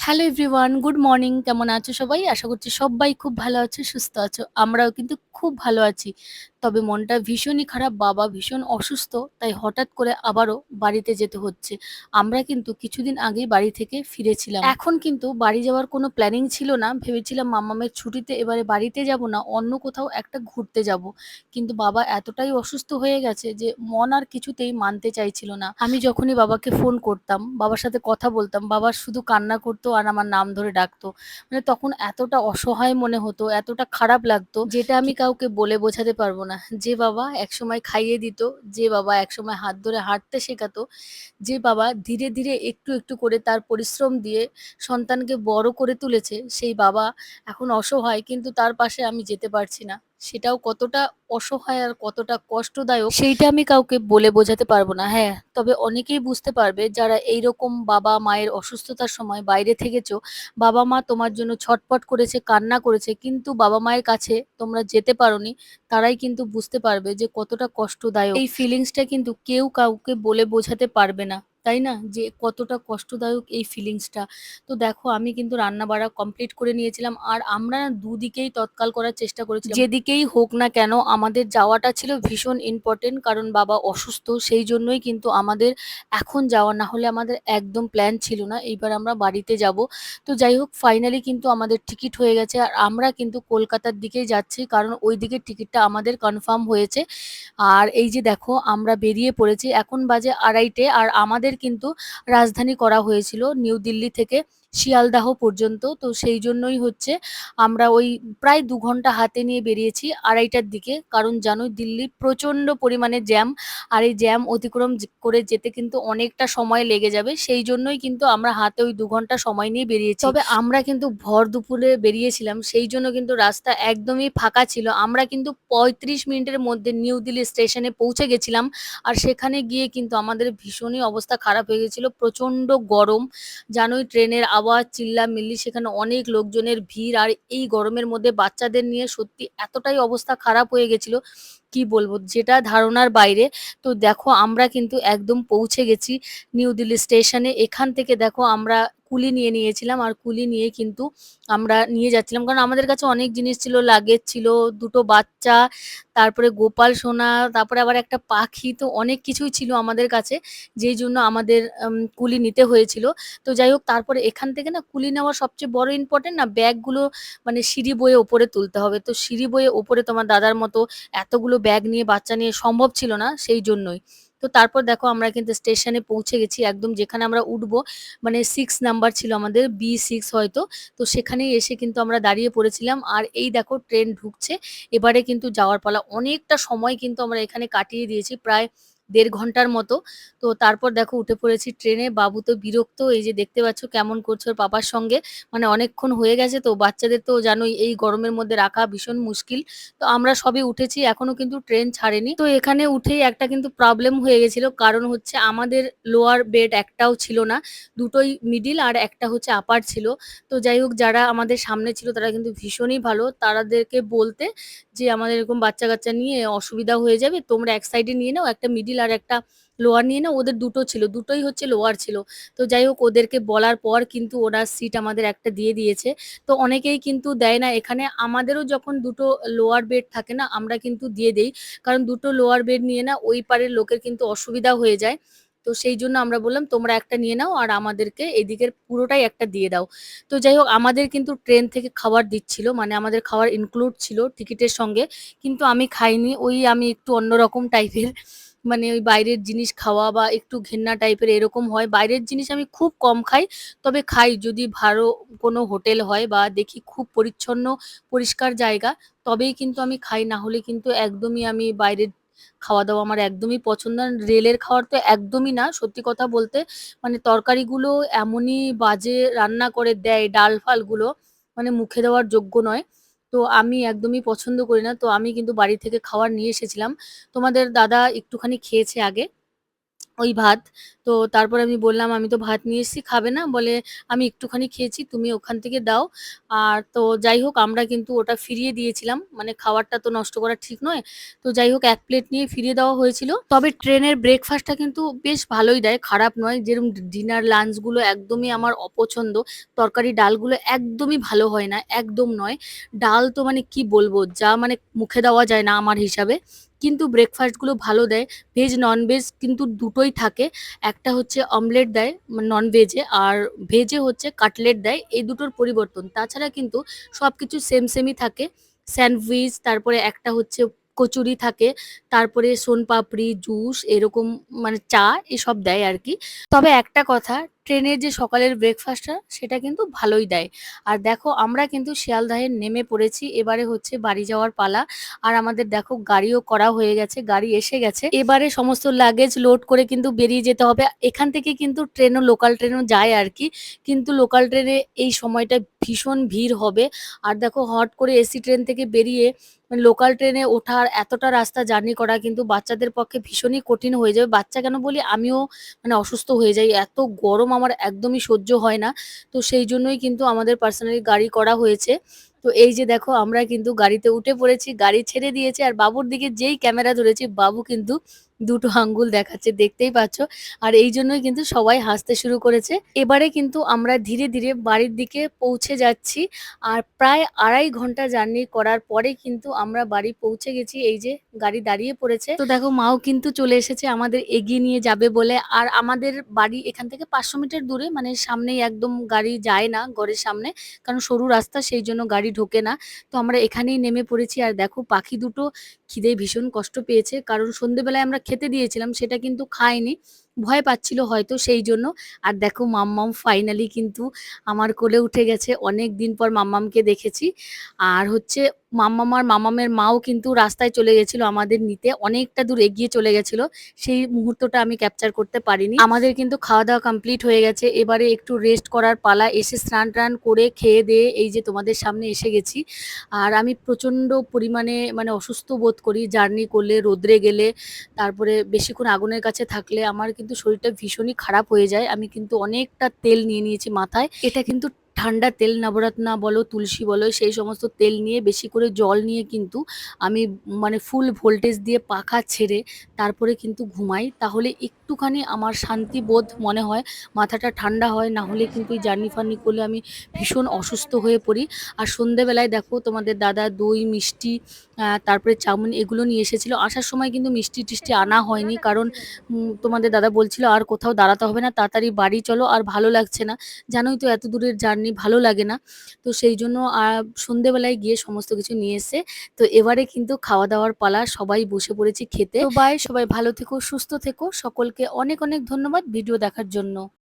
Hello everyone, good morning. কেমন আছো সবাই? আশা করছি সবাই খুব ভালো আছো, সুস্থ আছো। আমরাও কিন্তু খুব ভালো আছি। তবে মনটা ভীষণই খারাপ, বাবা ভীষণ অসুস্থ। তাই হঠাৎ করে আবারও বাড়িতে যেতে হচ্ছে। আমরা কিন্তু কিছুদিন আগেই বাড়ি থেকে ফিরেছিলাম। এখন কিন্তু বাড়ি যাওয়ার কোনো প্ল্যানিং ছিল না। ভেবেছিলাম মাম্মামের ছুটিতে এবারে বাড়িতে যাব না, অন্য কোথাও একটা ঘুরতে যাব। কিন্তু বাবা এতটাই অসুস্থ হয়ে গেছে যে মন আর কিছুতেই মানতে চাইছিল না। আমি যখনই বাবাকে ফোন করতাম, বাবার সাথে কথা বলতাম, বাবা শুধু কান্না করতো আর আমার নাম ধরে ডাকতো। মানে তখন এতটা অসহায় মনে হতো, এতটা খারাপ লাগতো, যেটা আমি কাউকে বলে বোঝাতে পারবো না। যে বাবা একসময় খাইয়ে দিত, যে বাবা একসময় হাত ধরে হাঁটতে শেখাতো, যে বাবা ধীরে ধীরে একটু একটু করে তার পরিশ্রম দিয়ে সন্তানকে বড় করে তুলেছে, সেই বাবা এখন অসহায়, কিন্তু তার পাশে আমি যেতে পারছি না। সেটাও কতটা অসহায় আর কতটা কষ্টদায়ক সেইটা আমি কাউকে বলে বোঝাতে পারবো না। হ্যাঁ, তবে অনেকেই বুঝতে পারবে যারা এইরকম বাবা মায়ের অসুস্থতার সময় বাইরে থেকেছো। বাবা মা তোমার জন্য ছটফট করেছে, কান্না করেছে, কিন্তু বাবা মায়ের কাছে তোমরা যেতে পারোনি। তারাই কিন্তু বুঝতে পারবে যে কতটা কষ্টদায়ক এই ফিলিংসটা, কিন্তু কেউ কাউকে বলে বোঝাতে পারবে না, তাই না? যে কতটা কষ্টদায়ক এই ফিলিংসটা। তো দেখো, আমি কিন্তু রান্না বাড়া কমপ্লিট করে নিয়েছিলাম, আর আমরা না দুদিকেই তৎকাল করার চেষ্টা করেছিলাম। যেদিকেই হোক না কেন আমাদের যাওয়াটা ছিল ভীষণ ইম্পর্টেন্ট, কারণ বাবা অসুস্থ, সেই জন্যই কিন্তু আমাদের এখন যাওয়া। না হলে আমাদের একদম প্ল্যান ছিল না এইবার আমরা বাড়িতে যাব। তো যাই হোক, ফাইনালি কিন্তু আমাদের টিকিট হয়ে গেছে, আর আমরা কিন্তু কলকাতার দিকেই যাচ্ছি, কারণ ওই দিকের টিকিটটা আমাদের কনফার্ম হয়েছে। আর এই যে দেখো, আমরা বেরিয়ে পড়েছি, এখন বাজে 2:30, আর আমাদের কিন্তু রাজধানী করা হয়েছিল নিউ দিল্লি থেকে শিয়ালদাহ পর্যন্ত। তো সেই জন্যই হচ্ছে আমরা ওই প্রায় 2 ঘন্টা হাতে নিয়ে বেরিয়েছি 2:30টার দিকে, কারণ জানোই দিল্লি প্রচন্ড পরিমাণে জ্যাম, আর এই জ্যাম অতিক্রম করে যেতে কিন্তু অনেকটা সময় লেগে যাবে। সেই জন্যই কিন্তু আমরা হাতে ওই 2 ঘন্টা সময় নিয়ে বেরিয়েছি। তবে আমরা কিন্তু ভর দুপুরে বেরিয়েছিলাম, সেই জন্য কিন্তু রাস্তা একদমই ফাঁকা ছিল। আমরা কিন্তু 35 মিনিটের মধ্যে নিউ দিল্লি স্টেশনে পৌঁছে গেছিলাম। আর সেখানে গিয়ে কিন্তু আমাদের ভীষণই অবস্থা খারাপ হয়ে গেছিল, প্রচন্ড গরম। জানোই ট্রেনের আওয়াজ, চিল্লামিল্লি, সেখানে অনেক লোকজনের ভিড়, আর এই গরমের মধ্যে বাচ্চাদের নিয়ে সত্যি এতটাই অবস্থা খারাপ হয়ে গেছিল, কি বলবো, যেটা ধারণার বাইরে। তো দেখো, আমরা কিন্তু একদম পৌঁছে গেছি নিউ দিল্লি স্টেশনে। এখান থেকে দেখো আমরা কুলি নিয়ে নিয়েছিলাম, আর কুলি নিয়ে কিন্তু আমরা নিয়ে যাচ্ছিলাম, কারণ আমাদের কাছে অনেক জিনিস ছিল, লাগেজ ছিল, দুটো বাচ্চা, তারপরে গোপাল সোনা, তারপরে আবার একটা পাখি, তো অনেক কিছুই ছিল আমাদের কাছে, যেই জন্য আমাদের কুলি নিতে হয়েছিল। তো যাই হোক, তারপরে এখান থেকে না কুলি নেওয়া সবচেয়ে বড় ইম্পর্টেন্ট না, ব্যাগগুলো মানে সিঁড়ি বয়ে ওপরে তুলতে হবে। তো সিঁড়ি বয়ে ওপরে তোমার দাদার মতো এতগুলো ব্যাগ নিয়ে, বাচ্চা নিয়ে সম্ভব ছিল না, সেই জন্যই। তো তারপর দেখো, আমরা কিন্তু স্টেশনে পৌঁছে গেছি, একদম যেখানে আমরা উঠবো, মানে 6 নাম্বার ছিল আমাদের, B6 হয়তো। তো সেখানেই এসে কিন্তু আমরা দাঁড়িয়ে পড়েছিলাম, আর এই দেখো ট্রেন ঢুকছে। এবারে কিন্তু যাওয়ার পালা। অনেকটা সময় কিন্তু আমরা এখানে কাটিয়ে দিয়েছি, প্রায় 1.5 ঘন্টার মতো। তো তারপর দেখো উঠে পড়েছি ট্রেনে। বাবু তো বিরক্ত, এই যে দেখতে পাচ্ছ কেমন করছে ওর পাপার সঙ্গে, মানে অনেকক্ষণ হয়ে গেছে তো, বাচ্চাদের তো জানোই এই গরমের মধ্যে রাখা ভীষণ মুশকিল। তো আমরা সবে উঠেছি, এখনো কিন্তু ট্রেন ছাড়েনি। তো এখানে উঠেই একটা কিন্তু প্রবলেম হয়ে গেছিল, কারণ হচ্ছে আমাদের লোয়ার বেড একটাও ছিল না, দুটোই মিডিল আর একটা হচ্ছে আপার ছিল। তো যাই হোক, যারা আমাদের সামনে ছিল তারা কিন্তু ভীষণই ভালো, তাদেরকে বলতে যে আমাদের এরকম বাচ্চা কাচ্চা নিয়ে অসুবিধা হয়ে যাবে, তোমরা এক সাইডে নিয়ে নাও, একটা মিডিল আর একটা লোয়ার নিয়ে নাও। ওদের দুটো ছিল, দুটোই হচ্ছে লোয়ার ছিল। তো যাই হোক, ওদেরকে বলার পর কিন্তু ওরা সিট আমাদের একটা দিয়ে দিয়েছে। তো অনেকেই কিন্তু দেয় না এখানে, আমাদেরও যখন দুটো লোয়ার বেড থাকে না, আমরা কিন্তু দিয়ে দেই, কারণ দুটো লোয়ার বেড নিয়ে না ওই পারের লোকের কিন্তু অসুবিধা হয়ে যায়। তো সেই জন্য আমরা বললাম তোমরা একটা নিয়ে নাও, আর আমাদেরকে এদিকের পুরোটাই একটা দিয়ে দাও। তো যাই হোক, আমাদের কিন্তু ট্রেন থেকে খাবার দিচ্ছিল, মানে আমাদের খাবার ইনক্লুড ছিল টিকিটের সঙ্গে, কিন্তু আমি খাইনি। ওই আমি একটু অন্যরকম টাইপের, মানে ওই বাইরের জিনিস খাওয়া বা একটু ঘেন্না টাইপের এরকম হয়। বাইরের জিনিস আমি খুব কম খাই, তবে খাই যদি ভালো কোনো হোটেল হয় বা দেখি খুব পরিচ্ছন্ন পরিষ্কার জায়গা, তবেই কিন্তু আমি খাই, না হলে কিন্তু একদমই আমি বাইরের খাওয়া দাওয়া আমার একদমই পছন্দ না। রেলের খাবার তো একদমই না, সত্যি কথা বলতে, মানে তরকারিগুলো এমনই বাজে রান্না করে দেয়, ডাল ফালগুলো মানে মুখে দেওয়ার যোগ্য নয়। তো আমি একদমই পছন্দ করি না। তো আমি কিন্তু বাড়ি থেকে খাবার নিয়ে এসেছিলাম, তোমাদের দাদা একটুখানি খেয়েছে আগে। ওই ভাত। তো তারপরে আমি বললাম, "আমি তো ভাত নিয়ে এসেছি, খাবে না?" বলে, "আমি একটুখানি খেয়েছি, তুমি ওখান থেকে দাও।" আর তো যাই হোক আমরা কিন্তু ওটা ফিরিয়ে দিয়েছিলাম। মানে খাবারটা তো নষ্ট করা ঠিক নয়। তো যাই হোক ১ প্লেট নিয়ে ফিরিয়ে দেওয়া হয়েছিল। তবে ট্রেনের ব্রেকফাস্টটা কিন্তু বেশ ভালোই দেয়, খারাপ নয়। যেরকম ডিনার, লাঞ্চ গুলো একদমই আমার অপছন্দ। তরকারি, ডালগুলো একদমই ভালো হয় না, একদম নয়। ডাল তো মানে কি বলবো? যা মানে মুখে দেওয়া যায় না আমার হিসাবে। কিন্তু ব্রেকফাস্ট গুলো ভালো দেয়। ভেজ, নন-ভেজ কিন্তু দুটোই থাকে। একটা হচ্ছে অমলেট দেয় নন-ভেজে, আর ভেজে হচ্ছে কাটলেট দেয়। এই দুটোর পরিবর্তন। তাছাড়া কিন্তু সবকিছু সেমই থাকে। স্যান্ডউইচ, তারপরে একটা হচ্ছে কচুরি থাকে, তারপরে সোনপাপড়ি, জুস এরকম মানে চা এসব দেয় আরকি। তবে একটা কথা, ট্রেনের যে সকালের ব্রেকফাস্টটা সেটা কিন্তু ভালোই দেয়। আর দেখো আমরা কিন্তু শিয়ালদাহে নেমে পড়েছি। এবারে হচ্ছে বাড়ি যাওয়ার পালা। আর আমাদের দেখো গাড়িও করা হয়ে গেছে, গাড়ি এসে গেছে। এবারে সমস্ত লাগেজ লোড করে কিন্তু বেরিয়ে যেতে হবে। এখান থেকে কিন্তু ট্রেনও, লোকাল ট্রেনও যায় আরকি। কিন্তু লোকাল ট্রেনে এই সময়টা ভীষণ ভিড় হবে। আর দেখো হট করে এসি ট্রেন থেকে বেরিয়ে মানে লোকাল ট্রেনে ওঠার এতটা রাস্তা জার্নি করা কিন্তু বাচ্চাদের পক্ষে ভীষণই কঠিন হয়ে যাবে। বাচ্চা কেন বলি, আমিও মানে অসুস্থ হয়ে যাই। এত গরম আমার একদমই সহ্য হয় না। তো সেই জন্যই কিন্তু আমাদের পার্সোনালি গাড়ি করা হয়েছে। তো এই যে দেখো আমরা কিন্তু গাড়িতে উঠে পড়েছি, গাড়ি ছেড়ে দিয়েছে আর বাবুর দিকে যেই ক্যামেরা ধরেছি বাবু কিন্তু দুটো আঙ্গুল দেখাচ্ছে, দেখতেই পাচ্ছ। আর এই জন্যই কিন্তু সবাই হাসতে শুরু করেছে। এবারে কিন্তু আমরা ধীরে ধীরে বাড়ির দিকে পৌঁছে যাচ্ছি। আর প্রায় ২.৫ ঘন্টা জার্নি করার পরে কিন্তু আমরা বাড়ি পৌঁছে গেছি। এই যে গাড়ি দাঁড়িয়ে পড়েছে। তো দেখো মাও কিন্তু চলে এসেছে আমাদের এগিয়ে নিয়ে যাবে বলে। আর আমাদের বাড়ি এখান থেকে ৫০০ মিটার দূরে, মানে সামনেই একদম, গাড়ি যায় না ঘরের সামনে। কারণ সরু রাস্তা, সেই জন্য গাড়ি ঢোকে না। তো আমরা এখানেই নেমে পড়েছি। আর দেখো পাখি দুটো খিদেয় ভীষণ কষ্ট পেয়েছে। কারণ সন্ধ্যেবেলায় আমরা খেতে দিয়েছিলাম, সেটা কিন্তু খায়নি। ভয় পাচ্ছিল হয়তো সেই জন্য। আর দেখো মাম্মাম ফাইনালি কিন্তু আমার কোলে উঠে গেছে। অনেকদিন পর মাম্মামকে দেখেছি। আর হচ্ছে মাম্মাম আর মাম্মামের মাও কিন্তু রাস্তায় চলে গেছিল আমাদের নিতে। অনেকটা দূর এগিয়ে চলে গেছিল। সেই মুহূর্তটা আমি ক্যাপচার করতে পারিনি। আমাদের কিন্তু খাওয়া-দাওয়া কমপ্লিট হয়ে গেছে। এবারে একটু রেস্ট করার পালা। এসে স্নান-টান করে খেয়ে-দেয়ে এই যে তোমাদের সামনে এসে গেছি। আর আমি প্রচণ্ড পরিমাণে মানে অসুস্থ বোধ করি জার্নি করলে, রোদ্রে গেলে, তারপরে বেশিক্ষণ আগুনের কাছে থাকলে আমার কিন্তু শরীরটা ভীষণই খারাপ হয়ে যায়। আমি কিন্তু অনেকটা তেল নিয়ে নিয়েছি মাথায়। এটা কিন্তু ঠান্ডা তেল, নবরত্না বলো, তুলসী বলো, সেই সমস্ত তেল নিয়ে বেশি করে জল নিয়ে কিন্তু আমি মানে ফুল ভোল্টেজ দিয়ে পাখা ছেড়ে তারপরে কিন্তু ঘুমাই। তাহলে একটুখানি আমার শান্তি বোধ মনে হয়, মাথাটা ঠান্ডা হয়। না হলে কিন্তু এই জার্নি-ফার্নি করলে আমি ভীষণ অসুস্থ হয়ে পড়ি। আর সন্ধ্যেবেলায় দেখো তোমাদের দাদা দই, মিষ্টি, তারপরে চাউমিন এগুলো নিয়ে এসেছিল। আসার সময় কিন্তু মিষ্টি-টিষ্টি আনা হয়নি। কারণ তোমাদের দাদা বলছিল, "আর কোথাও দাঁড়াতে হবে না, তাড়াতাড়ি বাড়ি চলো, আর ভালো লাগছে না।" জানোই তো এত দূরের জার্নি ভালো লাগে না। তো সেই জন্য সন্ধ্যেবেলায় গিয়ে সমস্ত কিছু নিয়ে এসে, তো এবারে কিন্তু খাওয়া-দাওয়ার পালা। সবাই বসে পড়েছি খেতে। তো বাই, সবাই ভালো থেকো, সুস্থ থেকো। সকলকে অনেক অনেক ধন্যবাদ ভিডিও দেখার জন্য।